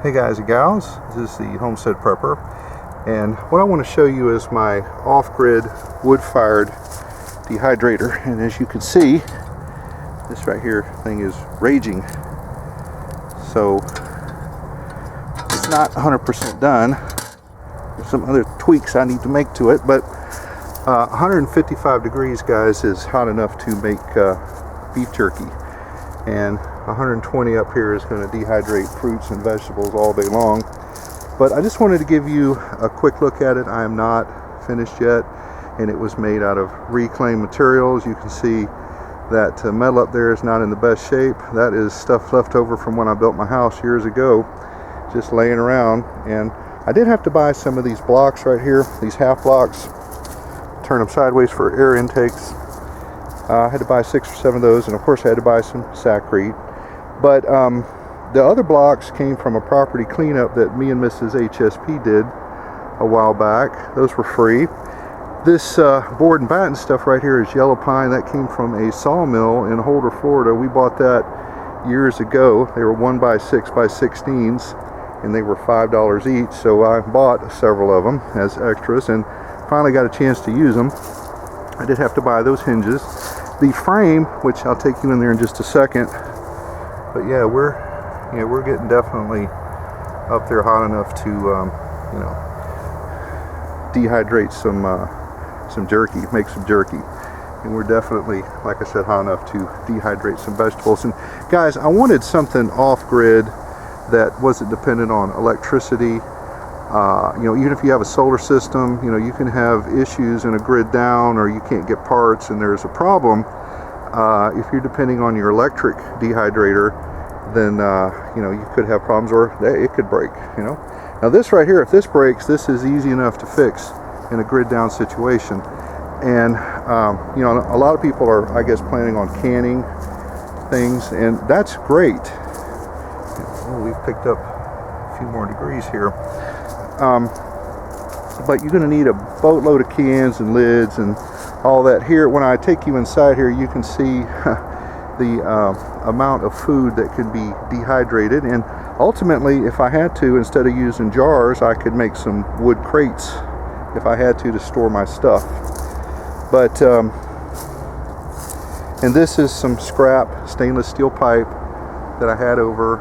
Hey guys and gals, this is the Homestead Prepper, and what I want to show you is my off-grid wood-fired dehydrator. And as you can see, this right here thing is raging, so it's not 100% done. There's some other tweaks I need to make to it, but 155 degrees, guys, is hot enough to make beef jerky, and 120 up here is going to dehydrate fruits and vegetables all day long. But I just wanted to give you a quick look at it. I am not finished yet, and it was made out of reclaimed materials. You can see that metal up there is not in the best shape. That is stuff left over from when I built my house years ago, just laying around. And I did have to buy some of these blocks right here, these half blocks, turn them sideways for air intakes. I had to buy 6 or 7 of those, and of course I had to buy some sacrete. But the other blocks came from a property cleanup that me and Mrs. HSP did a while back. Those were free. This board and batten stuff right here is yellow pine. That came from a sawmill in Holder, Florida. We bought that years ago. They were 1x6x16s, and they were $5 each. So I bought several of them as extras, and finally got a chance to use them. I did have to buy those hinges. The frame, which I'll take you in there in just a second. But yeah, we're getting definitely up there hot enough to dehydrate some jerky, make some jerky. And we're definitely, like I said, hot enough to dehydrate some vegetables. And guys, I wanted something off-grid that wasn't dependent on electricity. Even if you have a solar system, you can have issues in a grid down, or you can't get parts and there's a problem. If you're depending on your electric dehydrator, then you could have problems, or it could break. Now this right here, if this breaks, this is easy enough to fix in a grid down situation. And a lot of people are, I guess, planning on canning things, and that's great. Oh, we've picked up a few more degrees here. But you're going to need a boatload of cans and lids and all that. Here, when I take you inside here, you can see the amount of food that can be dehydrated. And ultimately, if I had to, instead of using jars, I could make some wood crates if I had to store my stuff. But and this is some scrap stainless steel pipe that I had over.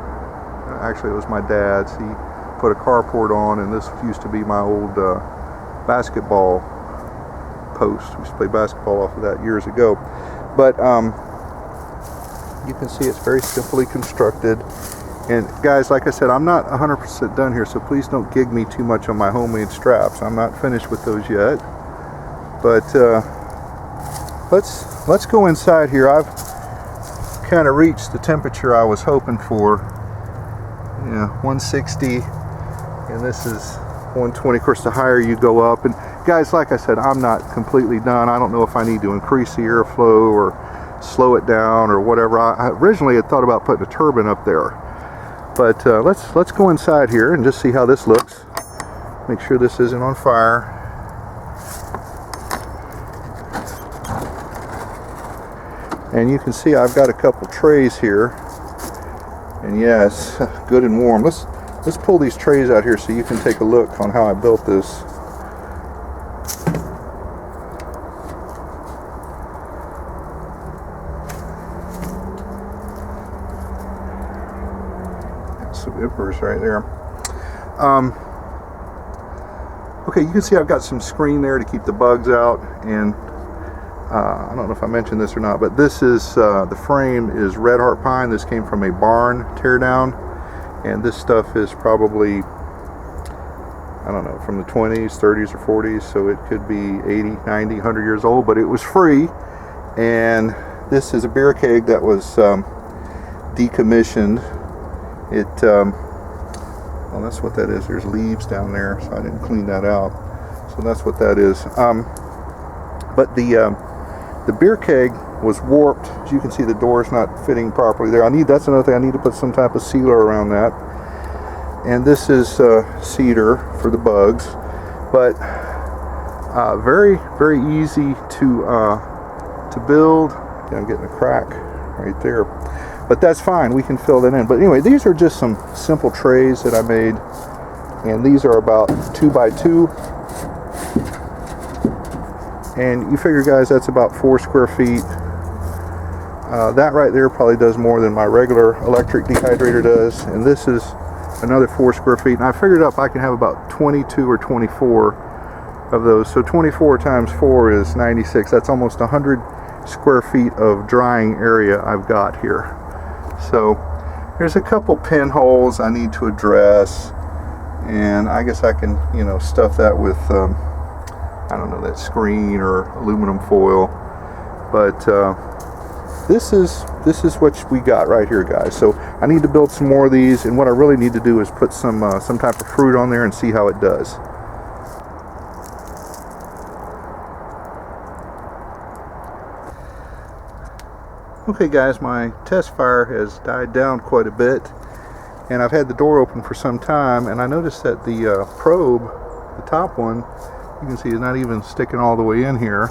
Actually, it was my dad's. He put a carport on, and this used to be my old basketball post. We used to play basketball off of that years ago. But you can see it's very simply constructed. And guys, like I said, I'm not 100% done here, so please don't gig me too much on my homemade straps. I'm not finished with those yet. But let's go inside here. I've kind of reached the temperature I was hoping for. 160. And this is 120. Of course, the higher you go up. And guys, like I said, I'm not completely done. I don't know if I need to increase the airflow or slow it down or whatever. I originally had thought about putting a turbine up there. But let's go inside here and just see how this looks. Make sure this isn't on fire. And you can see I've got a couple trays here. And yes, good and warm. Let's pull these trays out here so you can take a look on how I built this. Some zippers right there. Okay, you can see I've got some screen there to keep the bugs out, and I don't know if I mentioned this or not, but this is the frame is red heart pine. This came from a barn teardown, and this stuff is probably, I don't know, from the 20s, 30s, or 40s, so it could be 80, 90, 100 years old, but it was free. And this is a beer keg that was decommissioned. Well, that's what that is. There's leaves down there, so I didn't clean that out. So that's what that is. But the beer keg was warped. As you can see, the door's not fitting properly there. That's another thing. I need to put some type of sealer around that. And this is cedar for the bugs. But very, very easy to build. Yeah, I'm getting a crack right there. but that's fine, we can fill that in. But anyway, these are just some simple trays that I made, and these are about 2 by 2, and you figure, guys, that's about 4 square feet. That right there probably does more than my regular electric dehydrator does, and this is another 4 square feet, and I figured up I can have about 22 or 24 of those. So 24 times 4 is 96. That's almost 100 square feet of drying area I've got here. So there's a couple pinholes I need to address, and I guess I can, you know, stuff that with I don't know, that screen or aluminum foil. But this is what we got right here, guys. So I need to build some more of these, and what I really need to do is put some type of fruit on there and see how it does. Okay, guys, my test fire has died down quite a bit, and I've had the door open for some time, and I noticed that the probe, the top one, you can see is not even sticking all the way in here.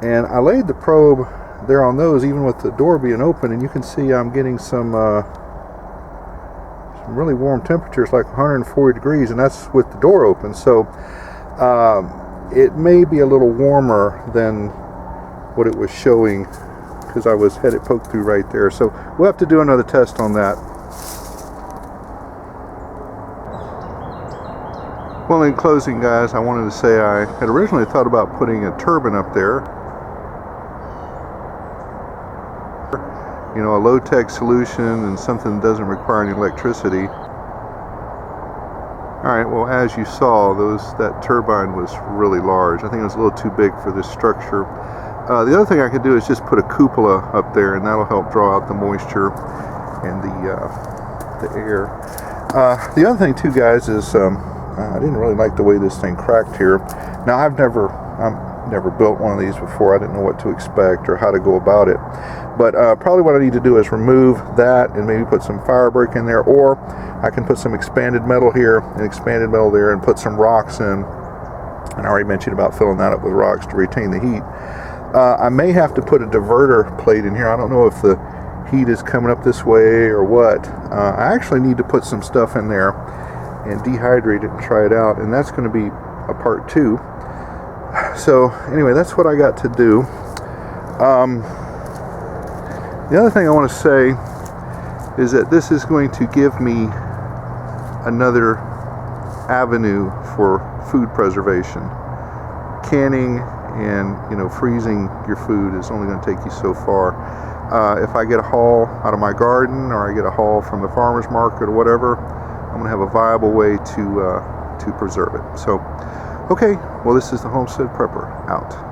And I laid the probe there on those even with the door being open, and you can see I'm getting some really warm temperatures, like 140 degrees, and that's with the door open. So it may be a little warmer than what it was showing, because I had it poked through right there. So we'll have to do another test on that. Well, in closing, guys, I wanted to say I had originally thought about putting a turbine up there. You know, a low-tech solution and something that doesn't require any electricity. Alright, well, as you saw, that turbine was really large. I think it was a little too big for this structure. The other thing I could do is just put a cupola up there, and that'll help draw out the moisture and the air. The other thing too, guys, is I didn't really like the way this thing cracked here. Now, I've never built one of these before. I didn't know what to expect or how to go about it. But probably what I need to do is remove that and maybe put some fire brick in there, or I can put some expanded metal here and expanded metal there and put some rocks in. And I already mentioned about filling that up with rocks to retain the heat. I may have to put a diverter plate in here. I don't know if the heat is coming up this way or what. I actually need to put some stuff in there and dehydrate it and try it out, and that's going to be a part 2. So anyway, that's what I got to do. The other thing I want to say is that this is going to give me another avenue for food preservation. Canning and, you know, freezing your food is only going to take you so far. If I get a haul out of my garden, or I get a haul from the farmer's market or whatever, I'm going to have a viable way to preserve it. So, okay, well, this is the Homestead Prepper, out.